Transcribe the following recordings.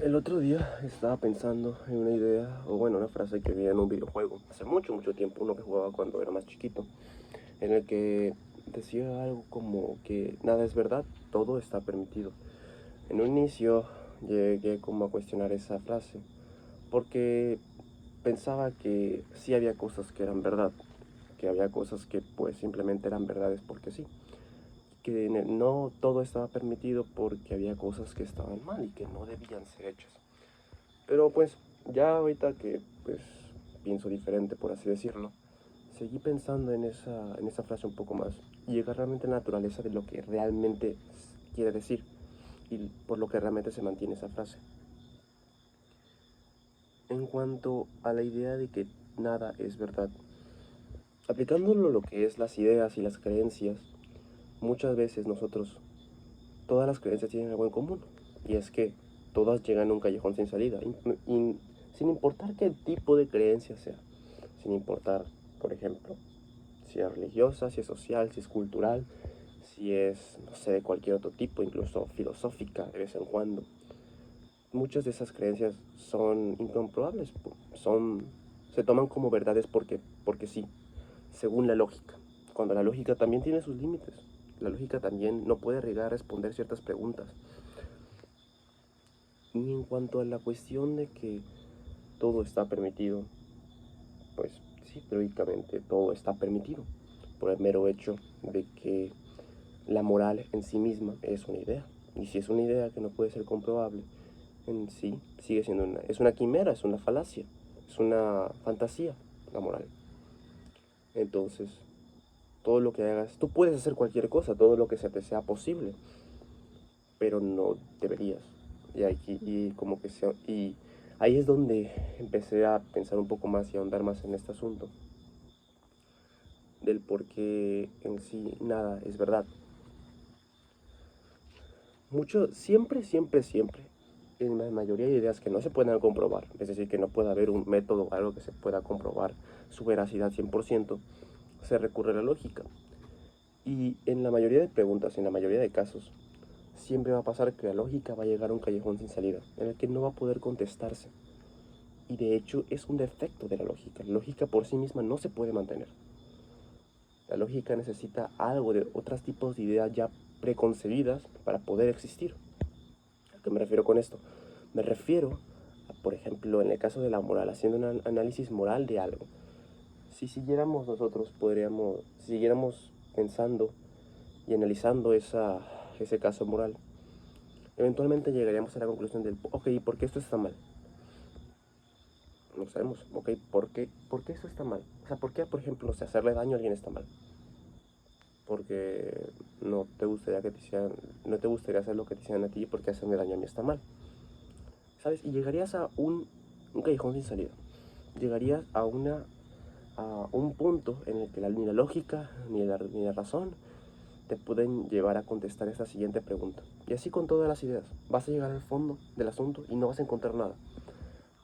El otro día estaba pensando en una idea, o bueno, una frase que vi en un videojuego, hace mucho, mucho tiempo, uno que jugaba cuando era más chiquito, en el que decía algo como que nada es verdad, todo está permitido. En un inicio llegué como a cuestionar esa frase, porque pensaba que sí había cosas que eran verdad, que había cosas que pues simplemente eran verdades porque sí, que no todo estaba permitido porque había cosas que estaban mal y que no debían ser hechas. Pero pues ya ahorita que pues pienso diferente, por así decirlo, seguí pensando en esa frase un poco más y llegar realmente a la naturaleza de lo que realmente quiere decir y por lo que realmente se mantiene esa frase. En cuanto a la idea de que nada es verdad, aplicándolo a lo que es las ideas y las creencias, muchas veces nosotros, todas las creencias tienen algo en común y es que todas llegan a un callejón sin salida, sin importar qué tipo de creencia sea. Sin importar, por ejemplo, si es religiosa, si es social, si es cultural, si es, no sé, de cualquier otro tipo, incluso filosófica de vez en cuando. Muchas de esas creencias son incomprobables, se toman como verdades porque sí, según la lógica, cuando la lógica también tiene sus límites. La lógica también no puede llegar a responder ciertas preguntas. Y en cuanto a la cuestión de que todo está permitido, pues sí, teóricamente todo está permitido, por el mero hecho de que la moral en sí misma es una idea. Y si es una idea que no puede ser comprobable, en sí sigue siendo es una quimera, es una falacia, es una fantasía, la moral. Entonces, todo lo que hagas, tú puedes hacer cualquier cosa, todo lo que se te sea posible, pero no deberías. Y aquí, y ahí es donde empecé a pensar un poco más y a ahondar más en este asunto del por qué en sí nada es verdad. Siempre, en la mayoría de ideas que no se puedan comprobar, es decir, que no pueda haber un método o algo que se pueda comprobar su veracidad 100%, se recurre a la lógica. Y en la mayoría de preguntas, en la mayoría de casos, siempre va a pasar que la lógica va a llegar a un callejón sin salida, en el que no va a poder contestarse. Y de hecho es un defecto de la lógica. La lógica por sí misma no se puede mantener. La lógica necesita algo de otros tipos de ideas ya preconcebidas para poder existir. ¿A qué me refiero con esto? Me refiero a, por ejemplo, en el caso de la moral, haciendo un análisis moral de algo. Si siguiéramos nosotros, si siguiéramos pensando y analizando ese caso moral, eventualmente llegaríamos a la conclusión del, ok, ¿por qué esto está mal? No sabemos, ok, ¿por qué esto está mal? O sea, ¿por qué, por ejemplo, no sé, hacerle daño a alguien está mal? Porque no te gustaría hacer lo que te hicieran a ti porque hacerme daño a mí está mal. ¿Sabes? Y llegarías a un callejón sin salida. Llegarías a un punto en el que ni la lógica ni la razón te pueden llevar a contestar esta siguiente pregunta. Y así con todas las ideas. Vas a llegar al fondo del asunto y no vas a encontrar nada.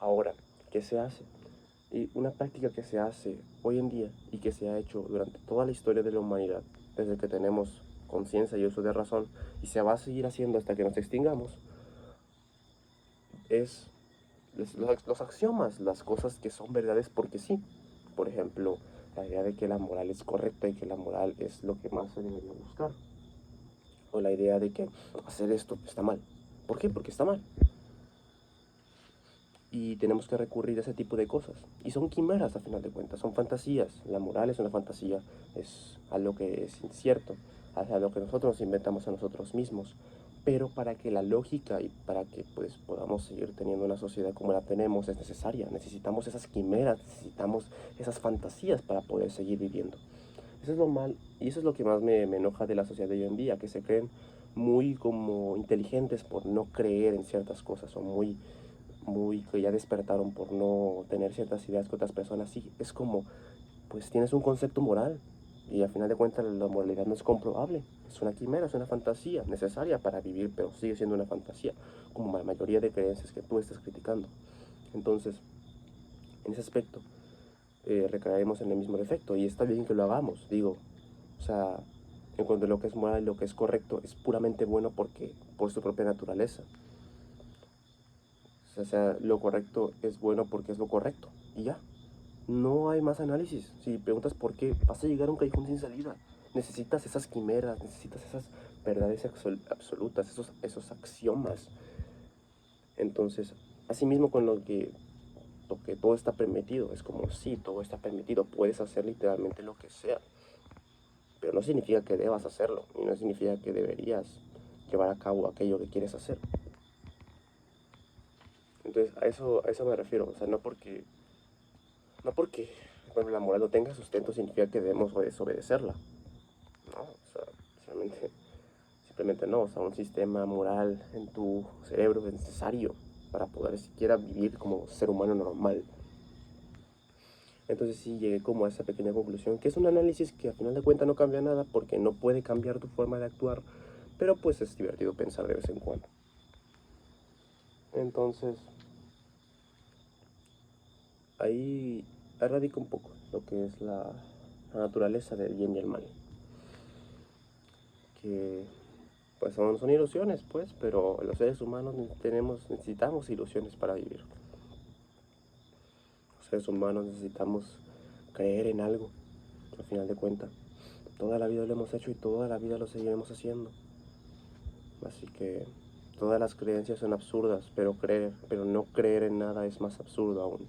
Ahora, ¿qué se hace? Y una práctica que se hace hoy en día y que se ha hecho durante toda la historia de la humanidad, desde que tenemos conciencia y uso de razón, y se va a seguir haciendo hasta que nos extingamos, es los axiomas, las cosas que son verdades porque sí. Por ejemplo, la idea de que la moral es correcta y que la moral es lo que más se debería buscar. O la idea de que hacer esto está mal. ¿Por qué? Porque está mal. Y tenemos que recurrir a ese tipo de cosas. Y son quimeras a final de cuentas, son fantasías. La moral es una fantasía, es algo que es incierto, es algo que nosotros nos inventamos a nosotros mismos. Pero para que la lógica y para que pues podamos seguir teniendo una sociedad como la tenemos es necesaria. Necesitamos esas quimeras, necesitamos esas fantasías para poder seguir viviendo. Eso es lo mal y eso es lo que más me enoja de la sociedad de hoy en día, que se creen muy como inteligentes por no creer en ciertas cosas o muy que ya despertaron por no tener ciertas ideas que otras personas sí. Es como, pues tienes un concepto moral y al final de cuentas la moralidad no es comprobable. Es una quimera, es una fantasía necesaria para vivir, pero sigue siendo una fantasía, como la mayoría de creencias que tú estás criticando. Entonces, en ese aspecto, recaeremos en el mismo defecto y está bien que lo hagamos, digo, o sea, en cuanto a lo que es moral y lo que es correcto, es puramente bueno porque por su propia naturaleza. O sea, lo correcto es bueno porque es lo correcto. Y ya. No hay más análisis. Si preguntas por qué, vas a llegar a un callejón sin salida. Necesitas esas quimeras, necesitas esas verdades absolutas, esos axiomas. Entonces, asimismo con lo que todo está permitido, es como si todo está permitido, puedes hacer literalmente lo que sea, pero no significa que debas hacerlo, y no significa que deberías llevar a cabo aquello que quieres hacer. Entonces, a eso me refiero, o sea, no porque bueno, la moral no tenga sustento significa que debemos desobedecerla, no, o sea, simplemente no, o sea, un sistema moral en tu cerebro es necesario para poder siquiera vivir como ser humano normal. Entonces sí llegué como a esa pequeña conclusión, que es un análisis que al final de cuentas no cambia nada porque no puede cambiar tu forma de actuar, pero pues es divertido pensar de vez en cuando. Entonces ahí radica un poco lo que es la naturaleza del bien y el mal, que pues son ilusiones pues, pero los seres humanos necesitamos ilusiones para vivir. Los seres humanos necesitamos creer en algo, al final de cuentas. Toda la vida lo hemos hecho y toda la vida lo seguiremos haciendo. Así que todas las creencias son absurdas, pero no creer en nada es más absurdo aún.